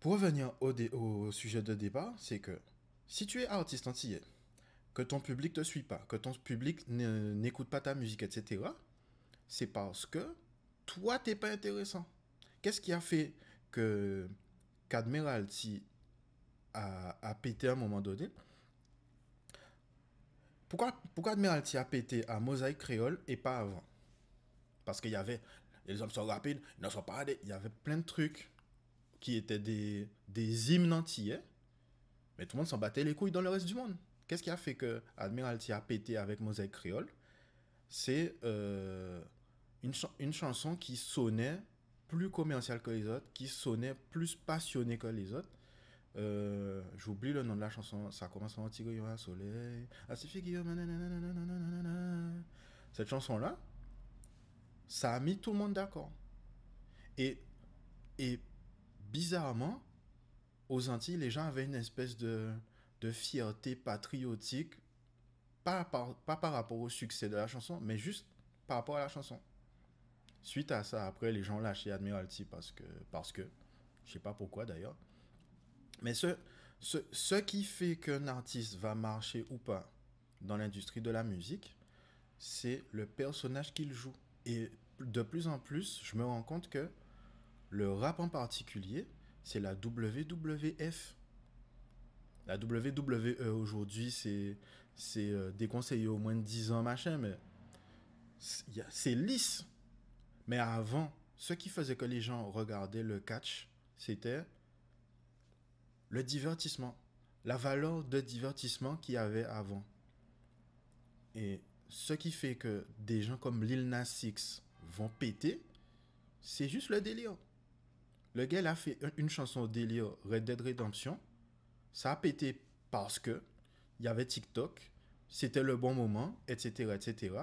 Pour revenir au sujet de débat, c'est que si tu es artiste antillais, que ton public te suit pas, que ton public n'écoute pas ta musique, etc., c'est parce que toi, t'es pas intéressant. Qu'est-ce qui a fait que qu'Admiralty a pété à un moment donné? Pourquoi Admiralty a pété à Mosaïque Créole et pas avant? Parce qu'il y avait les hommes sont rapides, ils ne sont pas des, il y avait plein de trucs qui étaient des hymnes antillais, mais tout le monde s'en battait les couilles dans le reste du monde. Qu'est-ce qui a fait que Admiralty a pété avec Mosaïque Créole? C'est une chanson qui sonnait plus commerciale que les autres, qui sonnait plus passionnée que les autres. J'oublie le nom de la chanson, ça commence en Tigre un soleil. Cette chanson-là, ça a mis tout le monde d'accord. Et, et bizarrement, aux Antilles, les gens avaient une espèce de fierté patriotique, pas par rapport au succès de la chanson, mais juste par rapport à la chanson. Suite à ça, après, les gens ont lâché Admiralty parce que, je sais pas pourquoi d'ailleurs. Mais ce qui fait qu'un artiste va marcher ou pas dans l'industrie de la musique, c'est le personnage qu'il joue. Et de plus en plus, je me rends compte que le rap en particulier, c'est la WWF. La WWE aujourd'hui, c'est déconseillé au moins de 10 ans, machin, mais c'est lisse. Mais avant, ce qui faisait que les gens regardaient le catch, c'était le divertissement. La valeur de divertissement qu'il y avait avant. Et ce qui fait que des gens comme Lil Nas X vont péter, c'est juste le délire. Le gars il a fait une chanson au délire Red Dead Redemption. Ça a pété parce que il y avait TikTok, c'était le bon moment, etc., etc.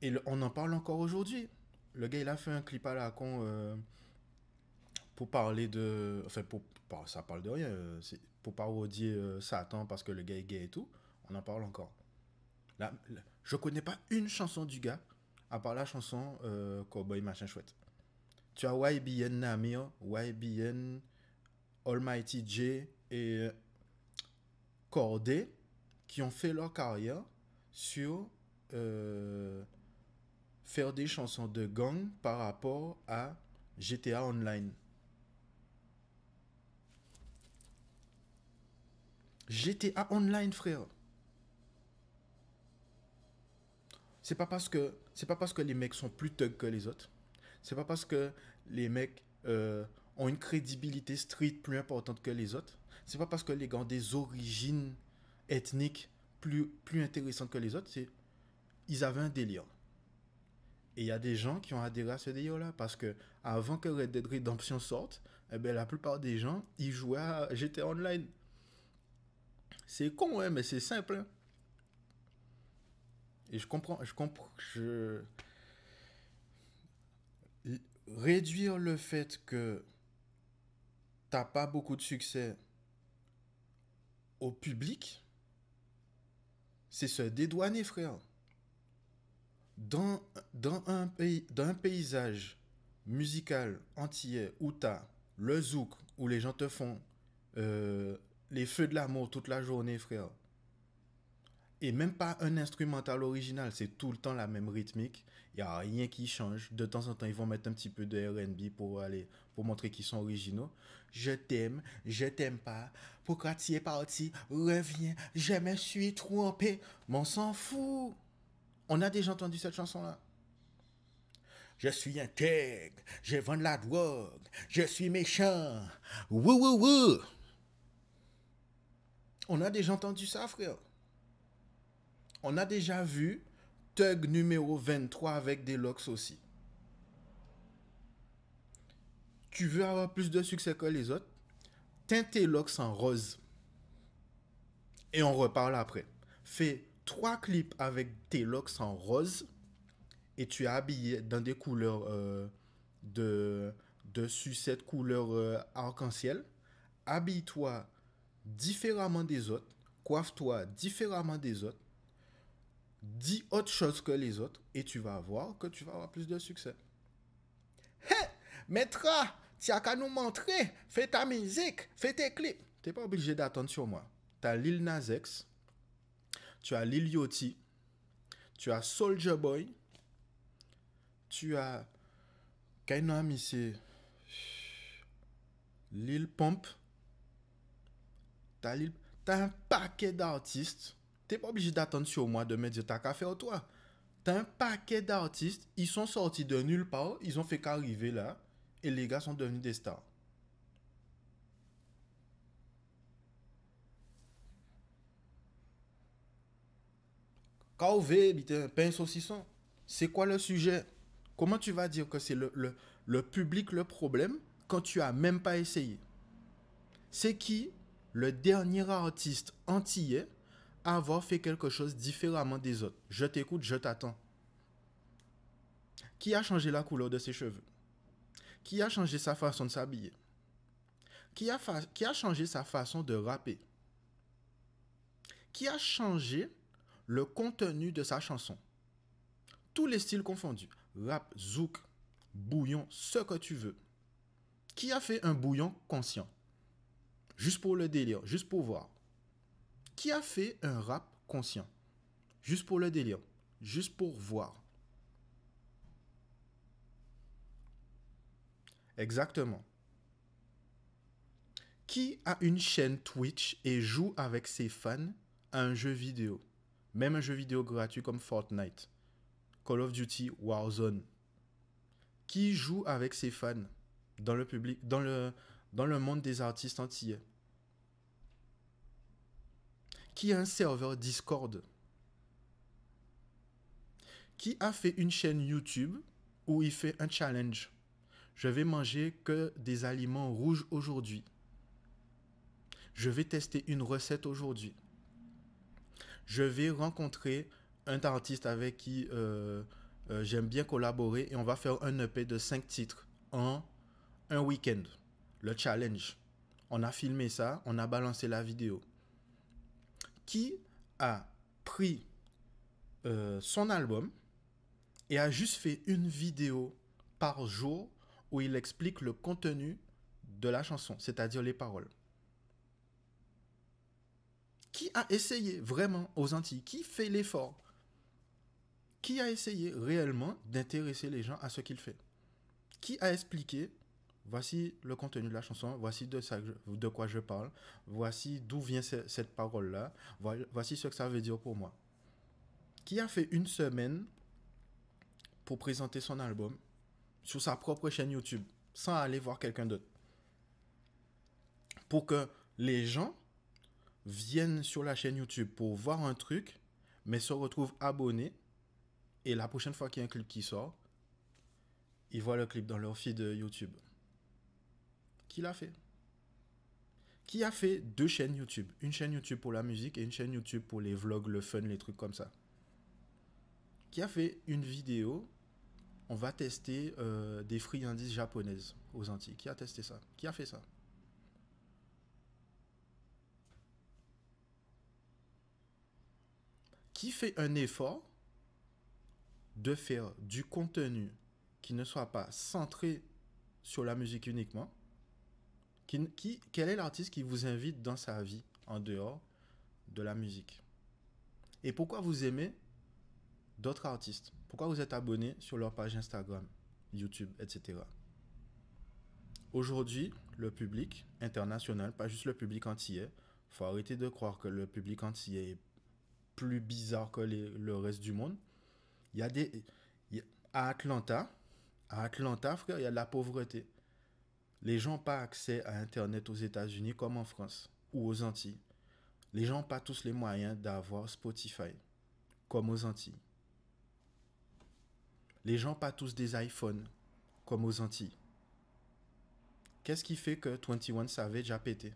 Et on en parle encore aujourd'hui. Le gars, il a fait un clip à la con pour parler de... Enfin, ça parle de rien. Pour parodier Satan parce que le gars est gay et tout. On en parle encore. Je connais pas une chanson du gars, à part la chanson Cowboy Machin Chouette. Tu as YBN Namir, YBN Almighty J et Corday qui ont fait leur carrière sur faire des chansons de gang par rapport à GTA Online. GTA Online, frère. C'est pas parce que les mecs sont plus thugs que les autres. C'est pas parce que les mecs ont une crédibilité street plus importante que les autres. C'est pas parce que les gars ont des origines ethniques plus intéressantes que les autres. Ils avaient un délire. Et il y a des gens qui ont adhéré à ce délire-là parce que avant que Red Dead Redemption sorte, eh ben, la plupart des gens, ils jouaient à GTA Online. C'est con, ouais, mais c'est simple. Hein. Et réduire le fait que t'as pas beaucoup de succès au public, c'est se dédouaner, frère. Dans, dans un paysage musical antillais où t'as le zouk, où les gens te font les feux de l'amour toute la journée, frère. Et même pas un instrumental original, c'est tout le temps la même rythmique. Il n'y a rien qui change. De temps en temps, ils vont mettre un petit peu de R&B pour montrer qu'ils sont originaux. Je t'aime pas. Pourquoi tu es parti? Reviens, je me suis trompé. Mais on s'en fout. On a déjà entendu cette chanson-là. Je suis un thug, je vends de la drogue, je suis méchant. Wouh, wouh, wouh. On a déjà entendu ça, frère. On a déjà vu Thug numéro 23 avec des locks aussi. Tu veux avoir plus de succès que les autres? Teinte tes locks en rose. Et on reparle après. Fais 3 clips avec tes locks en rose et tu es habillé dans des couleurs de sucette couleur arc-en-ciel. Habille-toi différemment des autres. Coiffe-toi différemment des autres. Dis autre chose que les autres et tu vas voir que tu vas avoir plus de succès. Hé, Maîtra, Tu as qu'à nous montrer. Fais ta musique. Fais tes clips. Tu n'es pas obligé d'attendre sur moi. Tu as Lil Nas X. Tu as Lil Yachty. Tu as Soulja Boy. Tu as... Kainami, c'est... Lil Pump. T'as un paquet d'artistes. T'es pas obligé d'attendre sur moi de me dire t'as qu'à faire toi. T'as un paquet d'artistes. Ils sont sortis de nulle part. Ils ont fait qu'arriver là. Et les gars sont devenus des stars. Calvé, pain saucisson. C'est quoi le sujet? Comment tu vas dire que c'est le public le problème quand tu as même pas essayé? C'est qui le dernier artiste antillais à avoir fait quelque chose différemment des autres? Je t'écoute, je t'attends. Qui a changé la couleur de ses cheveux? Qui a changé sa façon de s'habiller? Qui a changé sa façon de rapper? Qui a changé le contenu de sa chanson? Tous les styles confondus. Rap, zouk, bouillon, ce que tu veux. Qui a fait un bouillon conscient? Juste pour le délire, juste pour voir. Qui a fait un rap conscient? Juste pour le délire, juste pour voir. Exactement. Qui a une chaîne Twitch et joue avec ses fans à un jeu vidéo? Même un jeu vidéo gratuit comme Fortnite, Call of Duty, Warzone. Qui joue avec ses fans dans le public, dans le monde des artistes antillais? Qui a un serveur Discord? Qui a fait une chaîne YouTube où il fait un challenge? Je vais manger que des aliments rouges aujourd'hui. Je vais tester une recette aujourd'hui. Je vais rencontrer un artiste avec qui j'aime bien collaborer et on va faire un EP de 5 titres en un week-end. Le challenge. On a filmé ça, on a balancé la vidéo. Qui a pris son album et a juste fait une vidéo par jour où il explique le contenu de la chanson, c'est-à-dire les paroles? Qui a essayé vraiment aux Antilles? Qui fait l'effort? Qui a essayé réellement d'intéresser les gens à ce qu'il fait? Qui a expliqué, voici le contenu de la chanson, voici de quoi je parle, voici d'où vient cette parole-là, voici ce que ça veut dire pour moi? Qui a fait une semaine pour présenter son album sur sa propre chaîne YouTube, sans aller voir quelqu'un d'autre? Pour que les gens viennent sur la chaîne YouTube pour voir un truc, mais se retrouvent abonnés, et la prochaine fois qu'il y a un clip qui sort, ils voient le clip dans leur feed YouTube. Qui l'a fait? Qui a fait 2 chaînes YouTube? Une chaîne YouTube pour la musique et une chaîne YouTube pour les vlogs, le fun, les trucs comme ça. Qui a fait une vidéo? On va tester des friandises japonaises aux Antilles. Qui a testé ça? Qui a fait ça? Qui fait un effort de faire du contenu qui ne soit pas centré sur la musique uniquement? Quel est l'artiste qui vous invite dans sa vie en dehors de la musique? Et pourquoi vous aimez d'autres artistes? Pourquoi vous êtes abonné sur leur page Instagram, YouTube, etc. Aujourd'hui, le public international, pas juste le public antillais, faut arrêter de croire que le public antillais est plus bizarre que le reste du monde. Il y a à Atlanta, frère, il y a de la pauvreté. Les gens n'ont pas accès à Internet aux États-Unis comme en France ou aux Antilles. Les gens n'ont pas tous les moyens d'avoir Spotify comme aux Antilles. Les gens n'ont pas tous des iPhones comme aux Antilles. Qu'est-ce qui fait que 21 Savage a pété?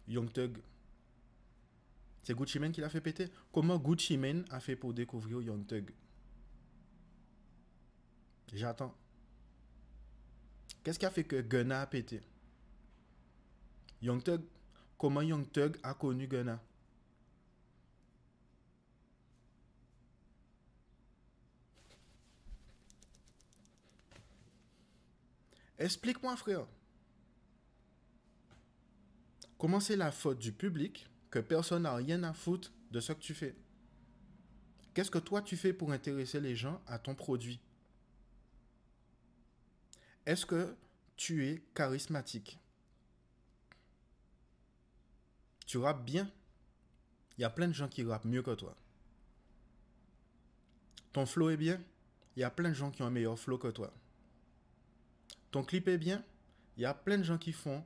Young Thug. C'est Gucci Mane qui l'a fait péter. Comment Gucci Mane a fait pour découvrir Young Thug? J'attends. Qu'est-ce qui a fait que Gunna a pété? Young Thug. Comment Young Thug a connu Gunna? Explique-moi, frère. Comment c'est la faute du public que personne n'a rien à foutre de ce que tu fais? Qu'est-ce que toi tu fais pour intéresser les gens à ton produit? Est-ce que tu es charismatique? Tu rappes bien? Il y a plein de gens qui rappent mieux que toi. Ton flow est bien? Il y a plein de gens qui ont un meilleur flow que toi. Ton clip est bien? Il y a plein de gens qui font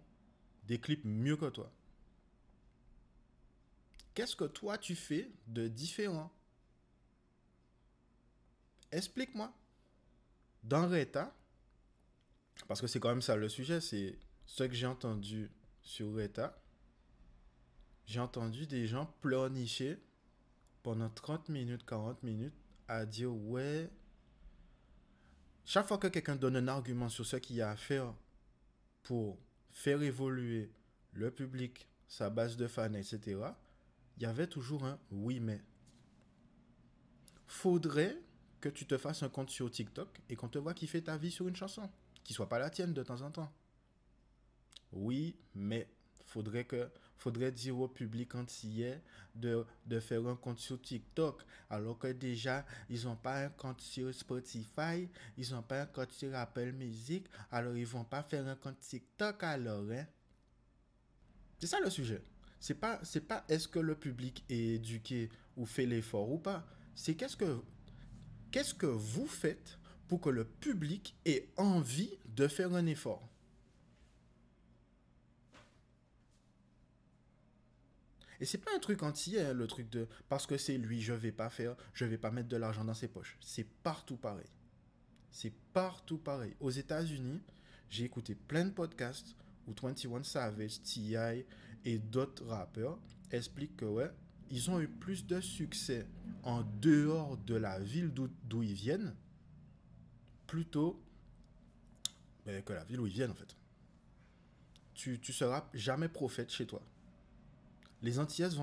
des clips mieux que toi. Qu'est-ce que toi tu fais de différent? Explique-moi. Dans Reta, parce que c'est quand même ça le sujet, c'est ce que j'ai entendu sur Reta. J'ai entendu des gens pleurnicher pendant 30 minutes, 40 minutes à dire ouais. Chaque fois que quelqu'un donne un argument sur ce qu'il y a à faire pour faire évoluer le public, sa base de fans, etc., il y avait toujours un oui mais. Faudrait que tu te fasses un compte sur TikTok et qu'on te voit kiffer ta vie sur une chanson, qui soit pas la tienne de temps en temps. Oui, mais faudrait dire au public entier de faire un compte sur TikTok, alors que déjà, ils n'ont pas un compte sur Spotify, ils n'ont pas un compte sur Apple Music, alors ils vont pas faire un compte TikTok alors, hein? C'est ça le sujet. C'est pas est-ce que le public est éduqué ou fait l'effort ou pas. C'est qu'est-ce que vous faites pour que le public ait envie de faire un effort. Et c'est pas un truc entier, hein, le truc de parce que c'est lui, je vais pas mettre de l'argent dans ses poches. C'est partout pareil. C'est partout pareil. Aux États-Unis, j'ai écouté plein de podcasts où 21 Savage, T.I. et d'autres rappeurs expliquent que ouais, ils ont eu plus de succès en dehors de la ville d'où ils viennent plutôt que la ville où ils viennent en fait. Tu seras jamais prophète chez toi. Les Antillaises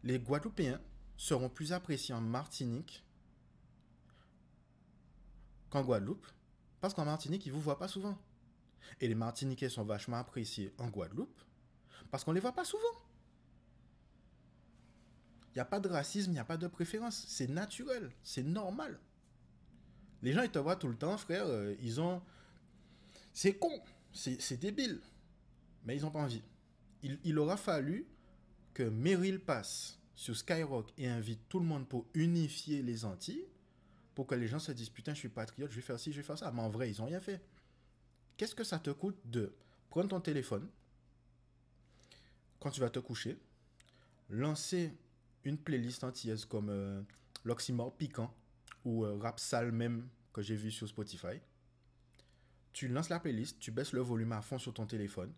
les Guadeloupéens seront plus appréciés en Martinique qu'en Guadeloupe, parce qu'en Martinique, ils vous voient pas souvent. Et les Martiniquais sont vachement appréciés en Guadeloupe, parce qu'on les voit pas souvent. Il n'y a pas de racisme, il n'y a pas de préférence. C'est naturel, c'est normal. Les gens, ils te voient tout le temps, frère. Ils ont. C'est con, c'est débile. Mais ils n'ont pas envie. Il aura fallu que Meryl passe sur Skyrock et invite tout le monde pour unifier les Antilles, pour que les gens se disent putain, je suis patriote, je vais faire ci, je vais faire ça. Mais en vrai, ils n'ont rien fait. Qu'est-ce que ça te coûte de prendre ton téléphone quand tu vas te coucher, lancer une playlist antillaise comme l'Oxymore Piquant ou Rap Sale même que j'ai vu sur Spotify. Tu lances la playlist, tu baisses le volume à fond sur ton téléphone,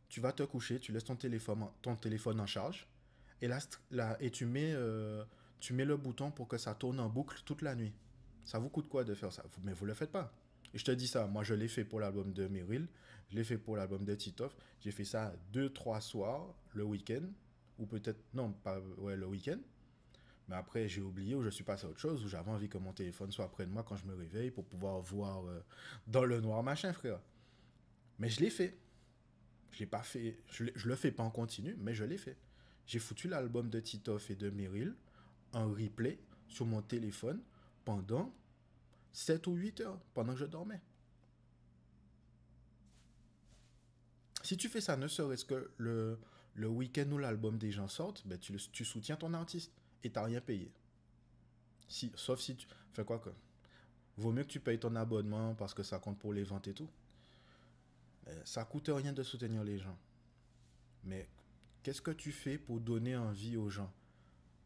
tu vas te coucher, tu laisses ton téléphone en charge et tu mets le bouton pour que ça tourne en boucle toute la nuit. Ça vous coûte quoi de faire ça? Mais vous le faites pas. Et je te dis ça, moi je l'ai fait pour l'album de Meryl, je l'ai fait pour l'album de Titoff, j'ai fait ça 2-3 soirs le week-end, ou peut-être, non, pas ouais, le week-end, mais après j'ai oublié ou je suis passé à autre chose, ou j'avais envie que mon téléphone soit près de moi quand je me réveille pour pouvoir voir dans le noir machin, frère. Mais je l'ai fait. Je l'ai pas fait, je le fais pas en continu, mais je l'ai fait. J'ai foutu l'album de Titoff et de Meryl en replay sur mon téléphone pendant 7 ou 8 heures, pendant que je dormais. Si tu fais ça, ne serait-ce que le week-end où l'album des gens sortent, ben tu soutiens ton artiste et t'as rien payé. Sauf si tu fais quoi que. Vaut mieux que tu payes ton abonnement parce que ça compte pour les ventes et tout. Ça coûte rien de soutenir les gens. Mais qu'est-ce que tu fais pour donner envie aux gens?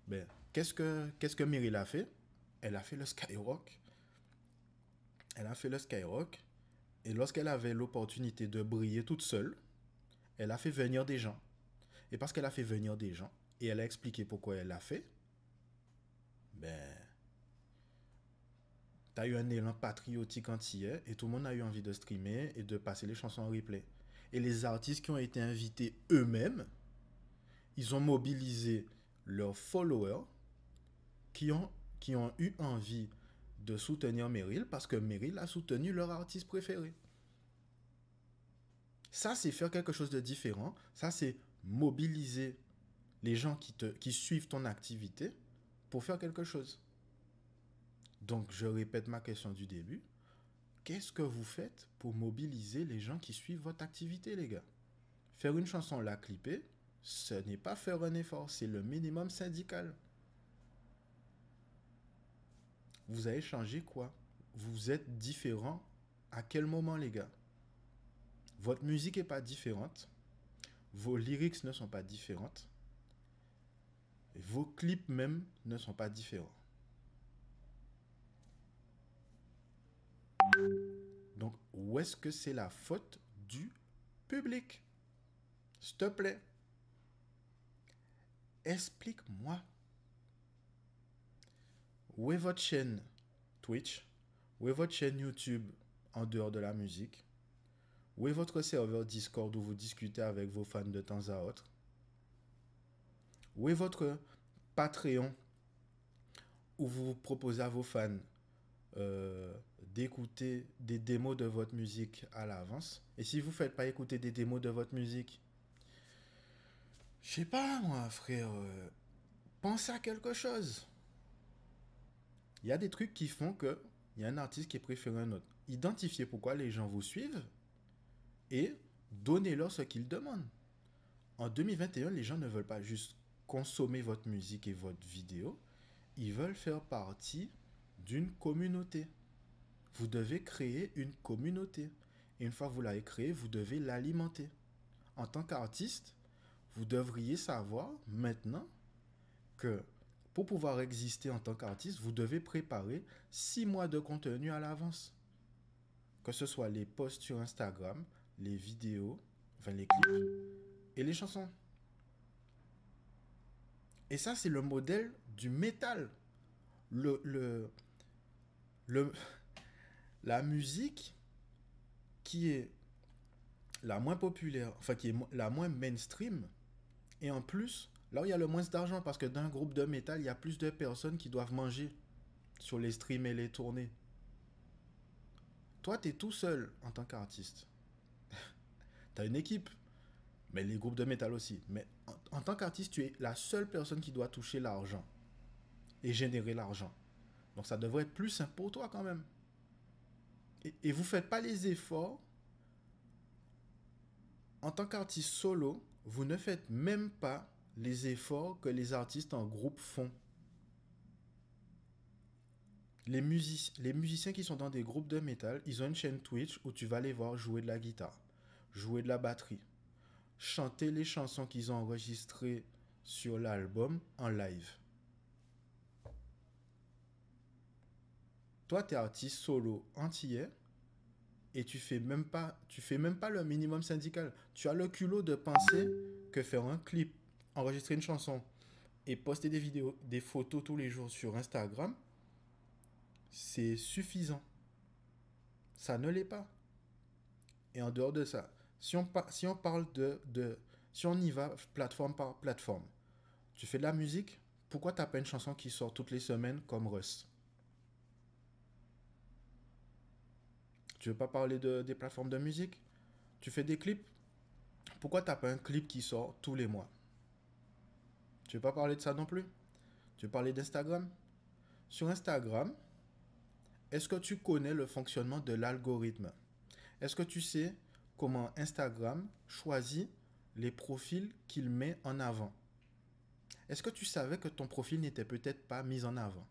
Ben, qu'est-ce que Meryl a fait? Elle a fait le Skyrock. Elle a fait le Skyrock. Et lorsqu'elle avait l'opportunité de briller toute seule, elle a fait venir des gens. Et parce qu'elle a fait venir des gens, et elle a expliqué pourquoi elle l'a fait, ben, t'as eu un élan patriotique antillais et tout le monde a eu envie de streamer et de passer les chansons en replay. Et les artistes qui ont été invités eux-mêmes, ils ont mobilisé leurs followers qui ont eu envie de soutenir Meryl parce que Meryl a soutenu leur artiste préféré. Ça, c'est faire quelque chose de différent. Ça, c'est mobiliser les gens qui suivent ton activité pour faire quelque chose. Donc, je répète ma question du début. Qu'est-ce que vous faites pour mobiliser les gens qui suivent votre activité, les gars? Faire une chanson, la clipper, ce n'est pas faire un effort, c'est le minimum syndical. Vous avez changé quoi? Vous êtes différent à quel moment, les gars? Votre musique n'est pas différente. Vos lyrics ne sont pas différentes. Et vos clips même ne sont pas différents. Donc, où est-ce que c'est la faute du public? S'il te plaît, explique-moi. Où est votre chaîne Twitch? Où est votre chaîne YouTube en dehors de la musique? Où est votre serveur Discord où vous discutez avec vos fans de temps à autre? Où est votre Patreon où vous proposez à vos fans d'écouter des démos de votre musique à l'avance? Et si vous ne faites pas écouter des démos de votre musique, je sais pas moi frère, pensez à quelque chose. Il y a des trucs qui font que il y a un artiste qui est préféré à un autre. Identifiez pourquoi les gens vous suivent et donnez-leur ce qu'ils demandent. En 2021, les gens ne veulent pas juste consommer votre musique et votre vidéo, ils veulent faire partie d'une communauté. Vous devez créer une communauté. Et une fois que vous l'avez créée, vous devez l'alimenter. En tant qu'artiste, vous devriez savoir maintenant que pour pouvoir exister en tant qu'artiste, vous devez préparer 6 mois de contenu à l'avance. Que ce soit les posts sur Instagram, les vidéos, enfin les clips et les chansons. Et ça, c'est le modèle du métal. Le, la musique qui est la moins populaire, enfin qui est la moins mainstream, et en plus, là où il y a le moins d'argent, parce que d'un groupe de métal, il y a plus de personnes qui doivent manger sur les streams et les tournées. Toi, tu es tout seul en tant qu'artiste. Tu as une équipe, mais les groupes de métal aussi. Mais en tant qu'artiste, tu es la seule personne qui doit toucher l'argent et générer l'argent. Donc ça devrait être plus simple pour toi quand même. Et vous ne faites pas les efforts. En tant qu'artiste solo, vous ne faites même pas les efforts que les artistes en groupe font. Les musiciens qui sont dans des groupes de métal, ils ont une chaîne Twitch où tu vas les voir jouer de la guitare, jouer de la batterie, chanter les chansons qu'ils ont enregistrées sur l'album en live. Toi, tu es artiste solo antillais et tu fais même pas le minimum syndical. Tu as le culot de penser que faire un clip, enregistrer une chanson et poster des vidéos, des photos tous les jours sur Instagram, c'est suffisant. Ça ne l'est pas. Et en dehors de ça, si on parle si on y va plateforme par plateforme, tu fais de la musique, pourquoi t'as pas une chanson qui sort toutes les semaines comme Russ? Tu veux pas parler des plateformes de musique? Tu fais des clips? Pourquoi t'as pas un clip qui sort tous les mois? Tu veux pas parler de ça non plus? Tu veux parler d'Instagram? Sur Instagram, est-ce que tu connais le fonctionnement de l'algorithme? Est-ce que tu sais comment Instagram choisit les profils qu'il met en avant? Est-ce que tu savais que ton profil n'était peut-être pas mis en avant?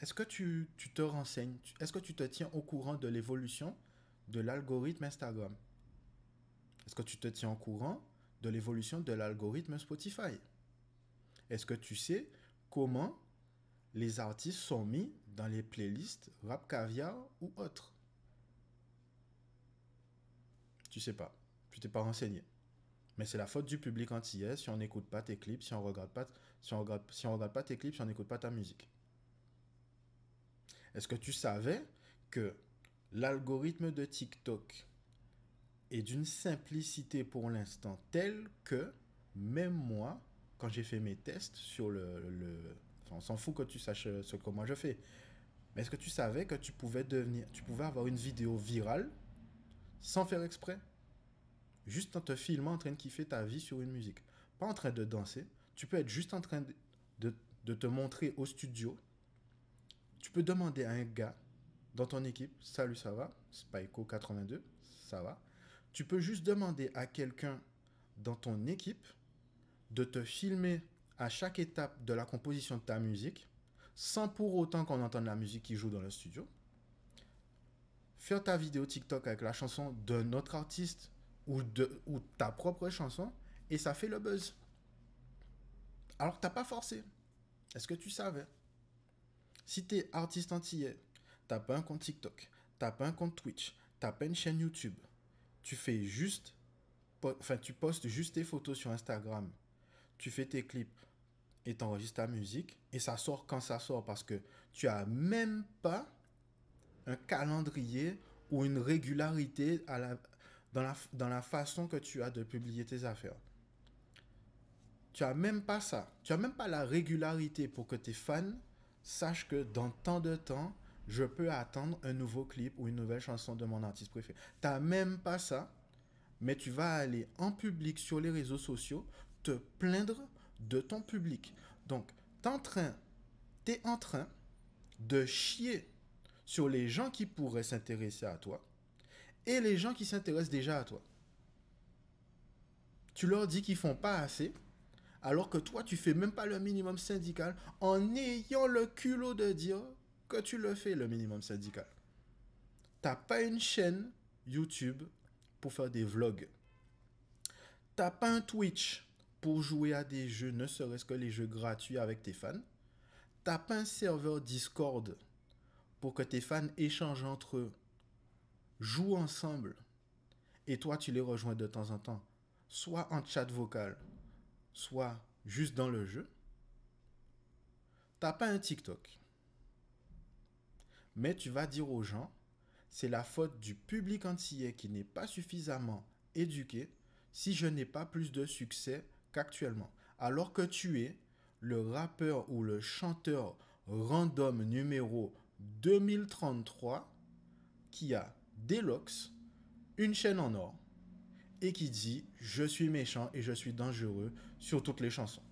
Est-ce que tu te renseignes? Est-ce que tu te tiens au courant de l'évolution de l'algorithme Instagram? Est-ce que tu te tiens au courant de l'évolution de l'algorithme Spotify? Est-ce que tu sais comment les artistes sont mis dans les playlists Rap Caviar ou autres? Tu sais pas. Tu t'es pas renseigné. Mais c'est la faute du public antillais si on n'écoute pas tes clips, si on regarde pas tes clips, si on n'écoute pas ta musique. Est-ce que tu savais que l'algorithme de TikTok est d'une simplicité pour l'instant telle que même moi, quand j'ai fait mes tests sur enfin, on s'en fout que tu saches ce que moi je fais. Mais est-ce que tu savais que tu pouvais avoir une vidéo virale sans faire exprès, juste en te filmant en train de kiffer ta vie sur une musique. Pas en train de danser. Tu peux être juste en train de te montrer au studio. Tu peux demander à un gars dans ton équipe, salut, ça va? Spyco 82, ça va? Tu peux juste demander à quelqu'un dans ton équipe de te filmer à chaque étape de la composition de ta musique, sans pour autant qu'on entende la musique qui joue dans le studio. Faire ta vidéo TikTok avec la chanson d'un autre artiste ou ta propre chanson, et ça fait le buzz. Alors que t'as pas forcé. Est-ce que tu savais? Si t'es artiste antillais, t'as pas un compte TikTok, t'as pas un compte Twitch, t'as pas une chaîne YouTube, tu fais juste, tu postes juste tes photos sur Instagram, tu fais tes clips et t'enregistres ta musique, et ça sort quand ça sort, parce que tu as même pas un calendrier ou une régularité dans la façon que tu as de publier tes affaires. Tu as même pas ça. Tu as même pas la régularité pour que tes fans sachent que dans tant de temps, je peux attendre un nouveau clip ou une nouvelle chanson de mon artiste préféré. Tu n'as même pas ça, mais tu vas aller en public sur les réseaux sociaux te plaindre de ton public. Donc, tu es en train de chier sur les gens qui pourraient s'intéresser à toi et les gens qui s'intéressent déjà à toi. Tu leur dis qu'ils font pas assez, alors que toi, tu fais même pas le minimum syndical en ayant le culot de dire que tu le fais, le minimum syndical. T'as pas une chaîne YouTube pour faire des vlogs. T'as pas un Twitch pour jouer à des jeux, ne serait-ce que les jeux gratuits avec tes fans. T'as pas un serveur Discord pour que tes fans échangent entre eux, jouent ensemble, et toi, tu les rejoins de temps en temps, soit en chat vocal, soit juste dans le jeu. T'as pas un TikTok. Mais tu vas dire aux gens, c'est la faute du public antillais qui n'est pas suffisamment éduqué si je n'ai pas plus de succès qu'actuellement. Alors que tu es le rappeur ou le chanteur random numéro 2033 qui a des locks, une chaîne en or, et qui dit « Je suis méchant et je suis dangereux » sur toutes les chansons.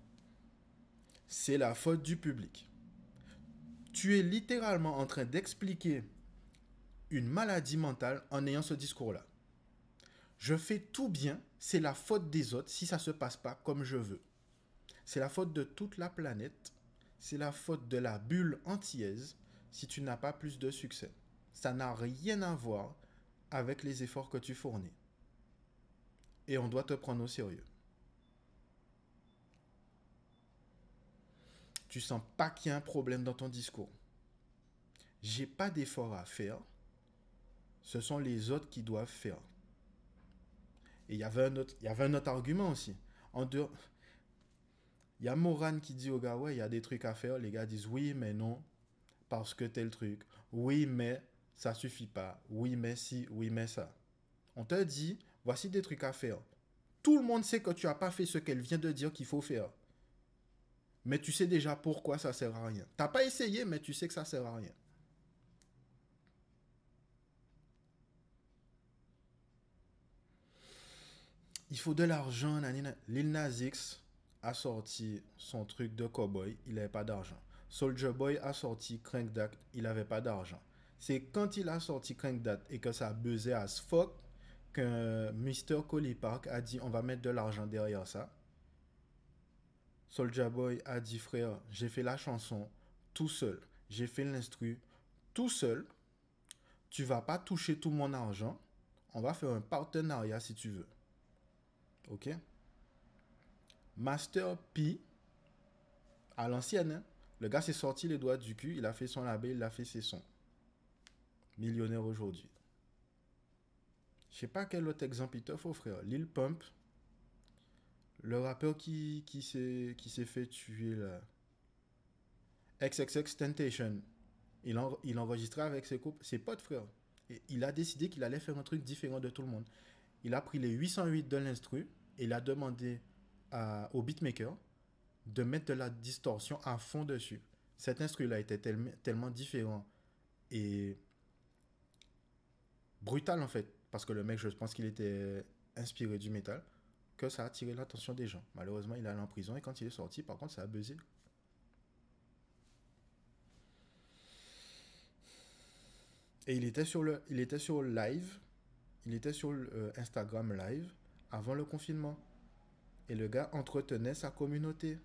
C'est la faute du public. Tu es littéralement en train d'expliquer une maladie mentale en ayant ce discours-là. Je fais tout bien, c'est la faute des autres si ça ne se passe pas comme je veux. C'est la faute de toute la planète, c'est la faute de la bulle antillaise si tu n'as pas plus de succès. Ça n'a rien à voir avec les efforts que tu fournis. Et on doit te prendre au sérieux. Tu sens pas qu'il y a un problème dans ton discours. J'ai pas d'effort à faire. Ce sont les autres qui doivent faire. Et il y avait un autre argument aussi. Il y a Moran qui dit aux gars, ouais, il y a des trucs à faire. Les gars disent oui, mais non, parce que tel truc. Oui, mais ça suffit pas. Oui, mais si, oui, mais ça. On te dit, voici des trucs à faire. Tout le monde sait que tu n'as pas fait ce qu'elle vient de dire qu'il faut faire. Mais tu sais déjà pourquoi ça sert à rien. Tu n'as pas essayé, mais tu sais que ça sert à rien. Il faut de l'argent. Lil Nas X a sorti son truc de cowboy, il n'avait pas d'argent. Soulja Boy a sorti Crank That, il n'avait pas d'argent. C'est quand il a sorti Crank That et que ça a buzzé as fuck que Mr. Coley Park a dit on va mettre de l'argent derrière ça. Soulja Boy a dit frère, j'ai fait la chanson tout seul, j'ai fait l'instru tout seul, tu vas pas toucher tout mon argent, on va faire un partenariat si tu veux. Ok? Master P, à l'ancienne, hein, le gars s'est sorti les doigts du cul, il a fait son label, il a fait ses sons. Millionnaire aujourd'hui. Je sais pas quel autre exemple il te faut, frère. Lil Pump, le rappeur qui s'est fait tuer là. XXXTentacion, il enregistrait avec ses potes, frère. Et il a décidé qu'il allait faire un truc différent de tout le monde. Il a pris les 808 de l'instru et il a demandé au beatmaker de mettre de la distorsion à fond dessus. Cet instru-là était tellement différent et brutal en fait. parce que le mec, je pense qu'il était inspiré du métal, que ça a attiré l'attention des gens. Malheureusement, il est allé en prison et quand il est sorti, par contre, ça a buzzé. Et il était sur live, il était sur Instagram live avant le confinement. Et le gars entretenait sa communauté.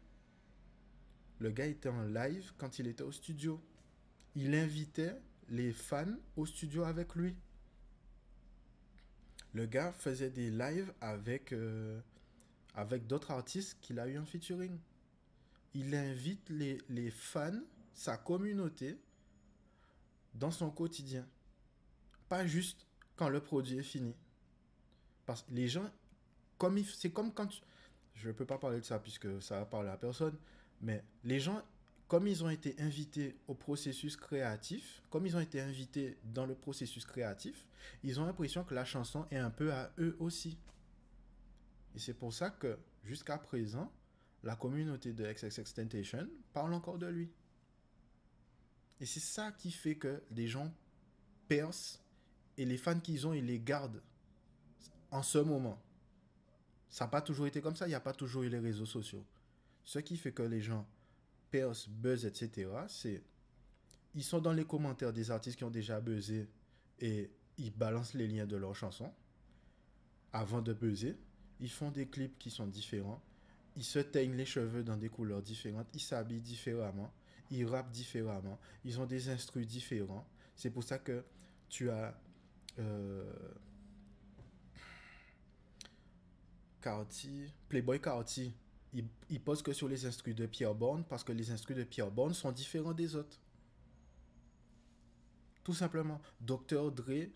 Le gars était en live quand il était au studio. Il invitait les fans au studio avec lui. Le gars faisait des lives avec d'autres artistes qu'il a eu en featuring. Il invite les fans, sa communauté, dans son quotidien. Pas juste quand le produit est fini. Parce que les gens, c'est comme quand je ne peux pas parler de ça puisque ça va parler à personne, mais les gens, comme ils ont été invités au processus créatif, comme ils ont été invités dans le processus créatif, ils ont l'impression que la chanson est un peu à eux aussi. Et c'est pour ça que, jusqu'à présent, la communauté de XXXTentacion parle encore de lui. Et c'est ça qui fait que les gens percent et les fans qu'ils ont, ils les gardent en ce moment. Ça n'a pas toujours été comme ça, il n'y a pas toujours eu les réseaux sociaux. Ce qui fait que les gens percent, buzz, etc., c'est ils sont dans les commentaires des artistes qui ont déjà buzzé et ils balancent les liens de leurs chansons avant de buzzer. Ils font des clips qui sont différents. Ils se teignent les cheveux dans des couleurs différentes. Ils s'habillent différemment. Ils rappent différemment. Ils ont des instrus différents. C'est pour ça que tu as Carti, Playboy Carti. Il pose que sur les instrus de Pierre Bourne parce que les instrus de Pierre Bourne sont différents des autres. Tout simplement. Dr. Dre,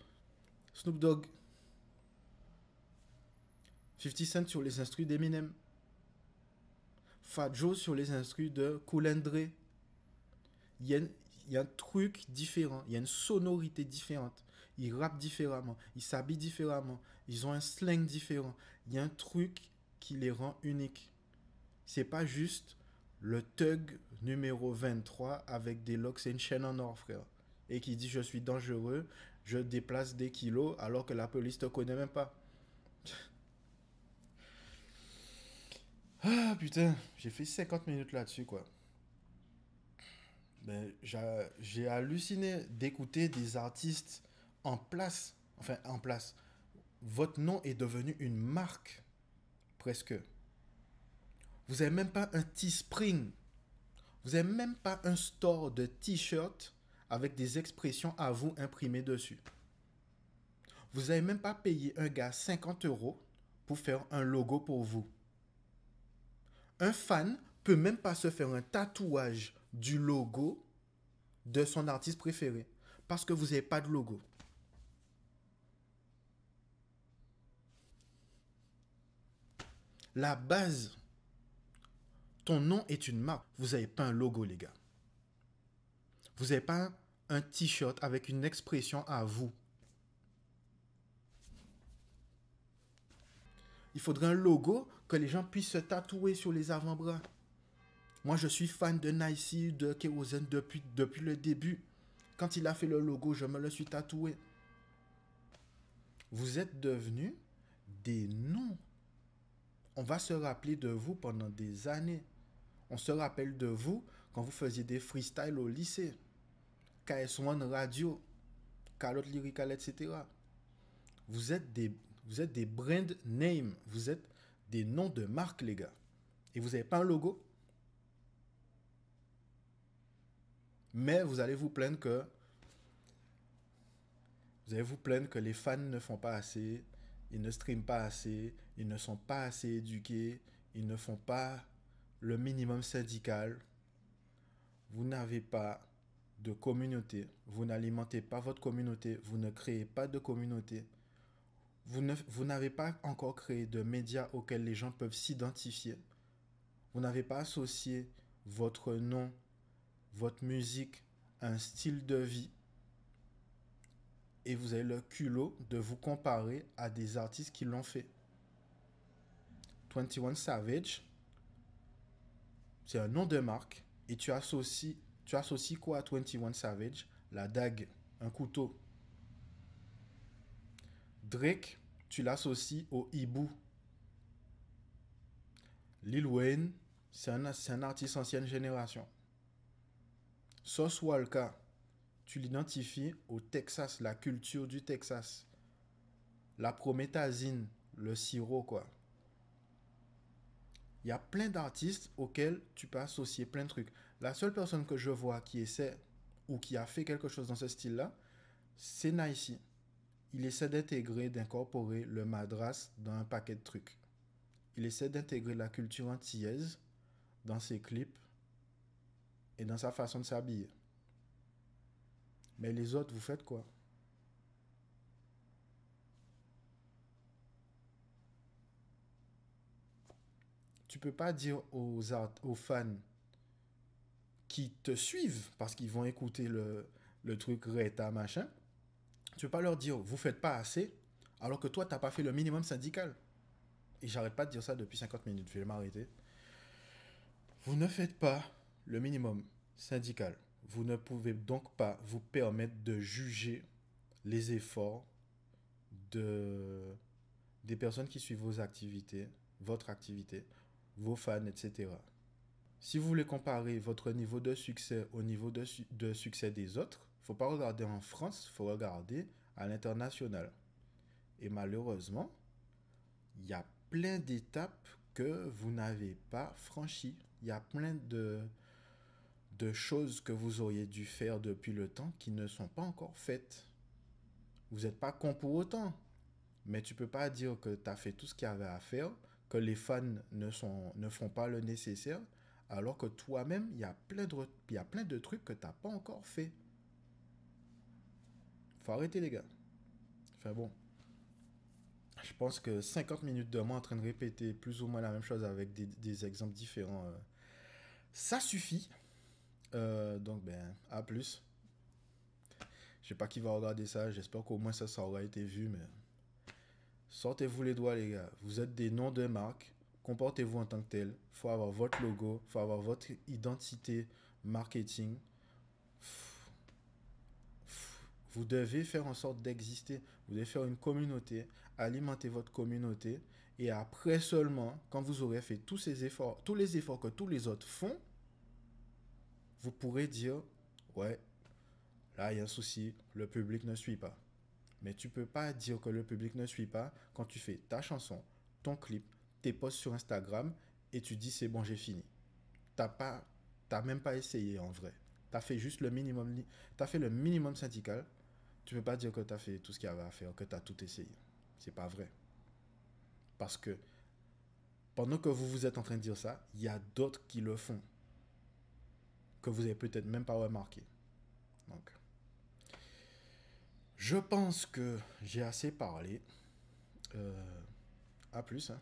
Snoop Dogg, 50 Cent sur les instrus d'Eminem, Fat Joe sur les instrus de Cool and Dre. Il y a un truc différent, il y a une sonorité différente. Ils rappent différemment, ils s'habillent différemment, ils ont un slang différent. Il y a un truc qui les rend uniques. C'est pas juste le thug numéro 23 avec des locks et une chaîne en or, frère. Et qui dit je suis dangereux, je déplace des kilos alors que la police te connaît même pas. Ah putain, j'ai fait 50 minutes là-dessus quoi. Ben, j'ai halluciné d'écouter des artistes en place. Enfin, en place. Votre nom est devenu une marque, presque. Vous n'avez même pas un Teespring. Vous n'avez même pas un store de t-shirts avec des expressions à vous imprimées dessus. Vous n'avez même pas payé un gars 50 € pour faire un logo pour vous. Un fan peut même pas se faire un tatouage du logo de son artiste préféré parce que vous n'avez pas de logo. La base, ton nom est une marque. Vous n'avez pas un logo, les gars. Vous n'avez pas un t-shirt avec une expression à vous. Il faudrait un logo que les gens puissent se tatouer sur les avant-bras. Moi, je suis fan de Nice, de Kérosène depuis le début. Quand il a fait le logo, je me le suis tatoué. Vous êtes devenus des noms. On va se rappeler de vous pendant des années. On se rappelle de vous quand vous faisiez des freestyles au lycée. KS1 Radio, Calotte Lyrical, etc. Vous êtes des brand names. Vous êtes des noms de marque, les gars. Et vous n'avez pas un logo. Mais vous allez vous plaindre que les fans ne font pas assez, ils ne streament pas assez, ils ne sont pas assez éduqués, ils ne font pas le minimum syndical. Vous n'avez pas de communauté, vous n'alimentez pas votre communauté, vous ne créez pas de communauté. Vous n'avez pas encore créé de médias auxquels les gens peuvent s'identifier. Vous n'avez pas associé votre nom, votre musique à un style de vie. Et vous avez le culot de vous comparer à des artistes qui l'ont fait. 21 Savage, c'est un nom de marque. Et tu associes quoi à 21 Savage? La dague, un couteau. Drake, tu l'associes au hibou. Lil Wayne, c'est un artiste ancienne génération. Sauce Walka, tu l'identifies au Texas, la culture du Texas. La prométhazine, le sirop, quoi. Il y a plein d'artistes auxquels tu peux associer plein de trucs. La seule personne que je vois qui essaie ou qui a fait quelque chose dans ce style-là, c'est Nice. Il essaie d'intégrer, d'incorporer le madras dans un paquet de trucs. Il essaie d'intégrer la culture antillaise dans ses clips et dans sa façon de s'habiller. Mais les autres, vous faites quoi? Tu peux pas dire aux fans qui te suivent parce qu'ils vont écouter le truc Reta machin. Tu peux pas leur dire vous faites pas assez alors que toi t'as pas fait le minimum syndical. Et j'arrête pas de dire ça depuis 50 minutes, je vais m'arrêter. Vous ne faites pas le minimum syndical. Vous ne pouvez donc pas vous permettre de juger les efforts de, des personnes qui suivent vos activités, votre activité, vos fans, etc. Si vous voulez comparer votre niveau de succès au niveau de succès des autres, il ne faut pas regarder en France, il faut regarder à l'international. Et malheureusement, il y a plein d'étapes que vous n'avez pas franchies. Il y a plein de choses que vous auriez dû faire depuis le temps qui ne sont pas encore faites. Vous n'êtes pas con pour autant. Mais tu ne peux pas dire que tu as fait tout ce qu'il y avait à faire, que les fans ne font pas le nécessaire, alors que toi-même, il y a plein de trucs que tu n'as pas encore fait. Faut arrêter, les gars. Enfin bon, je pense que 50 minutes de moi en train de répéter plus ou moins la même chose avec des exemples différents, ça suffit. Donc, ben, à plus. Je sais pas qui va regarder ça, j'espère qu'au moins ça aura été vu, mais sortez-vous les doigts, les gars. Vous êtes des noms de marque. Comportez-vous en tant que tel. Faut avoir votre logo. Faut avoir votre identité marketing. Vous devez faire en sorte d'exister. Vous devez faire une communauté. Alimenter votre communauté. Et après seulement, quand vous aurez fait tous ces efforts, tous les efforts que tous les autres font, vous pourrez dire, ouais, là il y a un souci, le public ne suit pas. Mais tu peux pas dire que le public ne suit pas quand tu fais ta chanson, ton clip, tes posts sur Instagram et tu dis c'est bon, j'ai fini. T'as même pas essayé en vrai. T'as fait juste le minimum, t'as fait le minimum syndical. Tu peux pas dire que t'as fait tout ce qu'il y avait à faire, que t'as tout essayé. C'est pas vrai. Parce que pendant que vous êtes en train de dire ça, il y a d'autres qui le font que vous avez peut-être même pas remarqué. Donc, je pense que j'ai assez parlé. À plus. Hein.